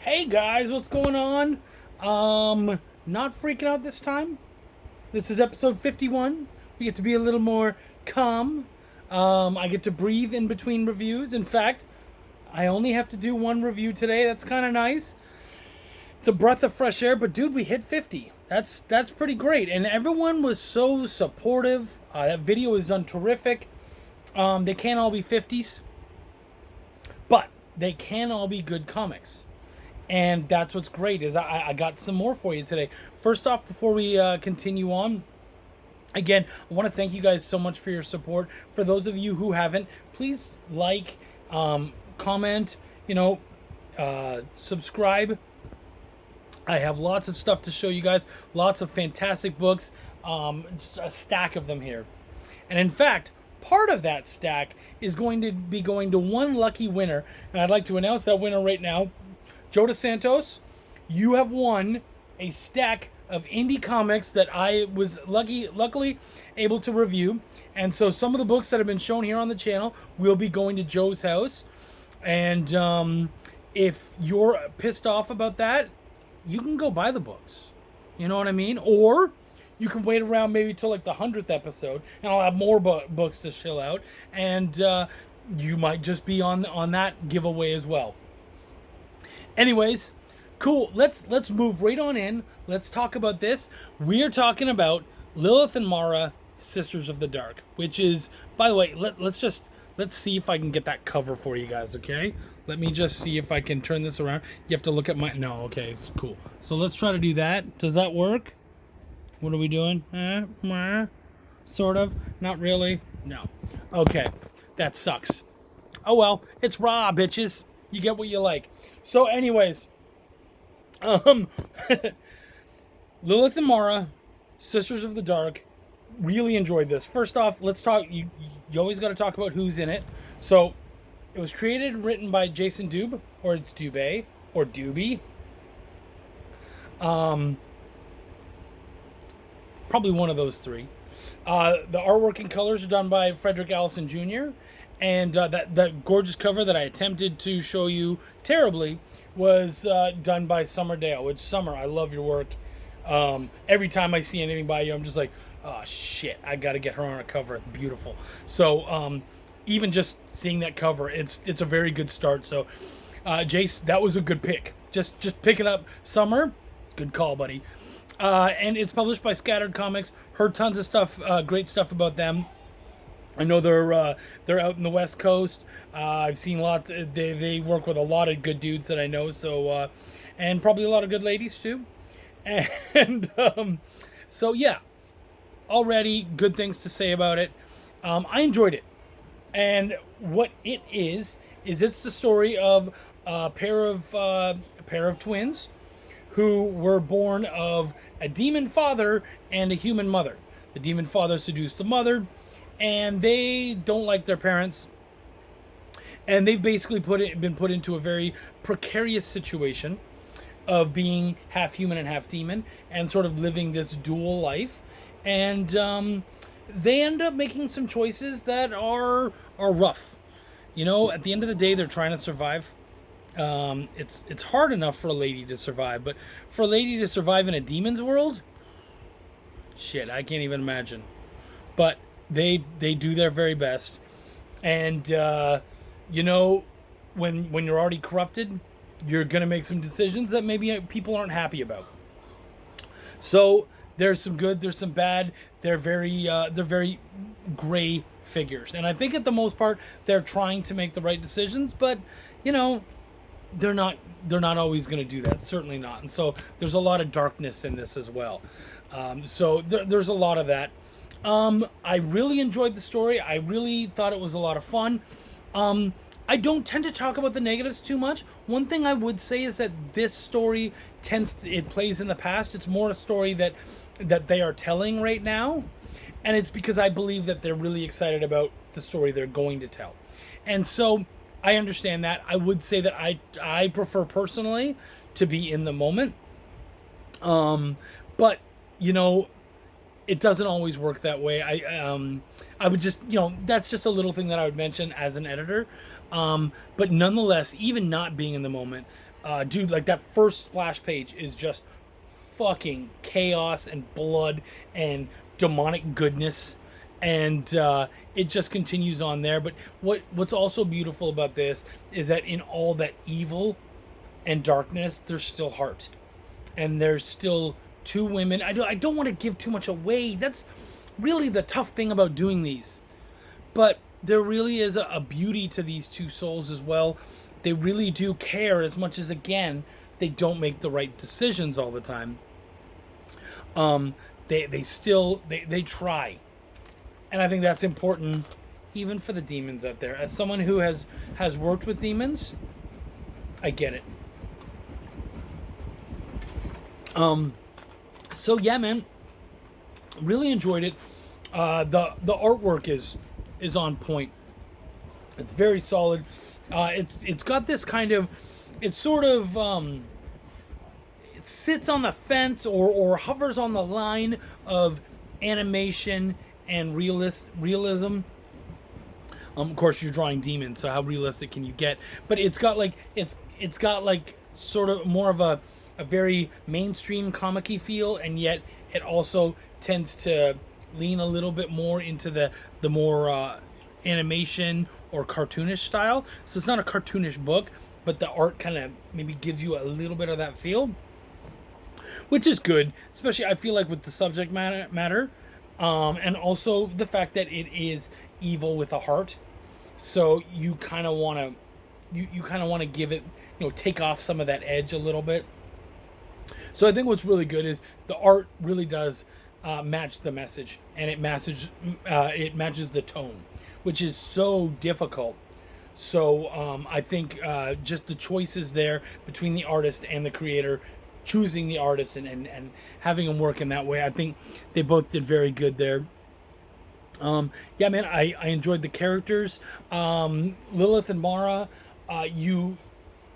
Hey guys, what's going on? Not freaking out this time. This is episode 51. We get to be a little more calm. I get to breathe in between reviews. In fact, I only have to do one review today. That's kind of nice. It's a breath of fresh air, but dude, we hit 50. That's pretty great. And everyone was so supportive. That video was done terrific. They can't all be 50s, but they can all be good comics. And that's what's great is I got some more for you today. First off, before we continue on, again, I want to thank you guys so much for your support. For those of you who haven't, please like, comment, subscribe. I have lots of stuff to show you guys, lots of fantastic books, just a stack of them here. And in fact, part of that stack is going to be going to one lucky winner, and I'd like to announce that winner right now. Joe DeSantos, you have won a stack of indie comics that I was luckily able to review. And so some of the books that have been shown here on the channel will be going to Joe's house. And if you're pissed off about that, you can go buy the books. You know what I mean? Or you can wait around maybe till like the 100th episode, and I'll have more books to shill out. And you might just be on that giveaway as well. Anyways, cool. Let's move right on in. Let's talk about this. We are talking about Lylith and Mara, Sisters of the Dark, which is, by the way, let's see if I can get that cover for you guys, okay? Let me just see if I can turn this around. You have to look at my... No, okay, it's cool. So let's try to do that. Does that work? What are we doing? Sort of. Not really. No. Okay. That sucks. Oh well. It's raw, bitches. You get what you like. So anyways, Lylith and Mara, Sisters of the Dark, really enjoyed this. First off, let's talk, you always got to talk about who's in it. So, it was created and written by Jason Dube, or it's Dubé, or Doobie. Probably one of those three. The artwork and colors are done by Frederick Allison Jr., and that gorgeous cover that I attempted to show you terribly was done by Summer Dale. Which, Summer, I love your work. Every time I see anything by you, I'm just like, oh shit, I got to get her on a cover. It's beautiful. So even just seeing that cover, it's a very good start. So Jace, that was a good pick. Just pick it up, Summer. Good call, buddy. And it's published by Scattered Comics. Heard tons of stuff, great stuff about them. I know they're out in the West Coast. I've seen a lot. They work with a lot of good dudes that I know. So and probably a lot of good ladies too. And so yeah, already good things to say about it. I enjoyed it, and what it is it's the story of a pair of twins who were born of a demon father and a human mother. The demon father seduced the mother, and they don't like their parents, and they've basically been put into a very precarious situation of being half human and half demon, and sort of living this dual life. And they end up making some choices that are rough. At the end of the day, they're trying to survive. It's hard enough for a lady to survive, but for a lady to survive in a demon's world, shit, I can't even imagine. But they do their very best, and when you're already corrupted, you're gonna make some decisions that maybe people aren't happy about. So there's some good, there's some bad. They're very gray figures, and I think at the most part they're trying to make the right decisions, but they're not always going to do that. Certainly not. And so there's a lot of darkness in this as well. So there's a lot of that. I really enjoyed the story. I really thought it was a lot of fun. I don't tend to talk about the negatives too much. One thing I would say is that this story it plays in the past. It's more a story that they are telling right now. And it's because I believe that they're really excited about the story they're going to tell. And so I understand that. I would say that I prefer personally to be in the moment. But it doesn't always work that way. I would just, that's just a little thing that I would mention as an editor. But nonetheless, even not being in the moment, Dude, like that first splash page is just fucking chaos and blood and demonic goodness, and it just continues on there. But what's also beautiful about this is that in all that evil and darkness, there's still heart, and there's still two women. I don't want to give too much away. That's really the tough thing about doing these, but there really is a beauty to these two souls as well. They really do care, as much as, again, they don't make the right decisions all the time. They still try, and I think that's important, even for the demons out there. As someone who has worked with demons, I get it. So yeah, man, really enjoyed it. The artwork is on point. It's very solid. It's got this kind of, it's sort of it sits on the fence or hovers on the line of animation and realism. Of course, you're drawing demons, so how realistic can you get? But it's got like it's got like sort of more of a very mainstream comic-y feel, and yet it also tends to lean a little bit more into the more animation or cartoonish style. So it's not a cartoonish book, but the art kind of maybe gives you a little bit of that feel, which is good, especially I feel like with the subject matter, and also the fact that it is evil with a heart. So you kind of want to give it, take off some of that edge a little bit. So I think what's really good is the art really does match the message, and it matches the tone, which is so difficult. So I think just the choices there between the artist and the creator, choosing the artist and having them work in that way, I think they both did very good there. Yeah, man, I enjoyed the characters. Lylith and Mara, I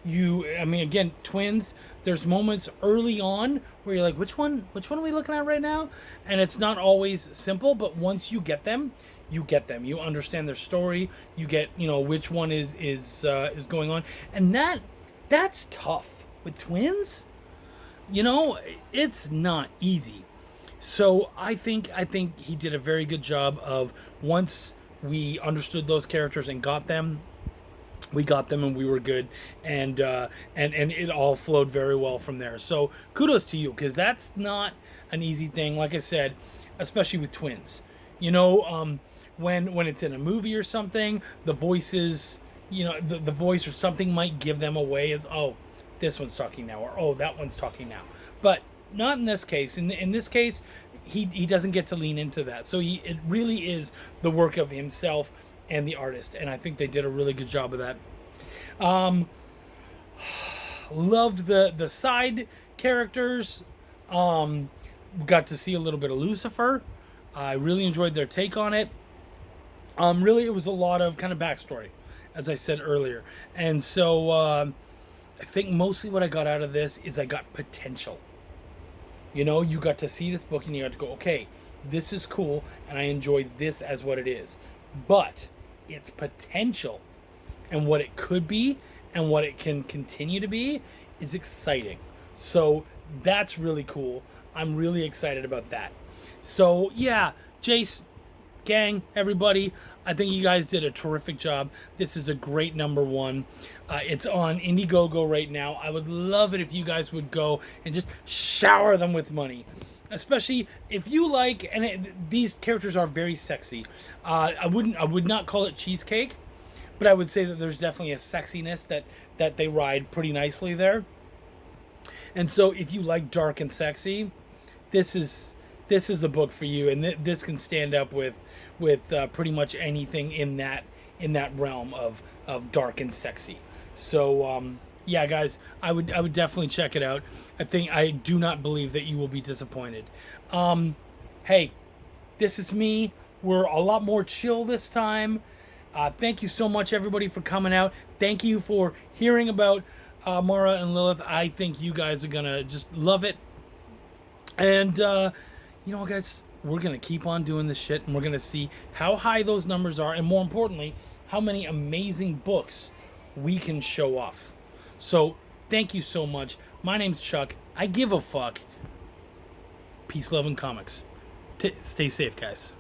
mean, again, twins. There's moments early on where you're like, which one are we looking at right now? And it's not always simple, but once you get them, you understand their story. You get, which one is going on, and that's tough with twins. It's not easy. So I think he did a very good job of, once we understood those characters and got them, we got them and we were good, and it all flowed very well from there. So kudos to you, because that's not an easy thing, like I said, especially with twins. When it's in a movie or something, the voices, the voice or something might give them away as, oh, this one's talking now, or oh, that one's talking now. But not in this case. In this case, he doesn't get to lean into that. So it really is the work of himself and the artist, and I think they did a really good job of that. Loved the side characters. Got to see a little bit of Lucifer. I really enjoyed their take on it. Really, it was a lot of kind of backstory, as I said earlier, and so I think mostly what I got out of this is I got potential. You got to see this book and you got to go, okay, this is cool, and I enjoy this as what it is, but its potential and what it could be and what it can continue to be is exciting. So that's really cool. I'm really excited about that. So yeah, Jace, gang, everybody, I think you guys did a terrific job. This is a great number one. It's on Indiegogo right now. I would love it if you guys would go and just shower them with money. Especially if you like, and these characters are very sexy. I would not call it cheesecake, but I would say that there's definitely a sexiness that they ride pretty nicely there. And so if you like dark and sexy, this is the book for you, and this can stand up with pretty much anything in that realm of dark and sexy. So yeah, guys, I would definitely check it out. I do not believe that you will be disappointed. Hey, this is me. We're a lot more chill this time. Thank you so much, everybody, for coming out. Thank you for hearing about Mara and Lylith. I think you guys are gonna just love it. And guys, we're gonna keep on doing this shit, and we're gonna see how high those numbers are, and more importantly, how many amazing books we can show off. So Thank you so much. My name's Chuck. I give a fuck. Peace, love, and comics. Stay safe, guys.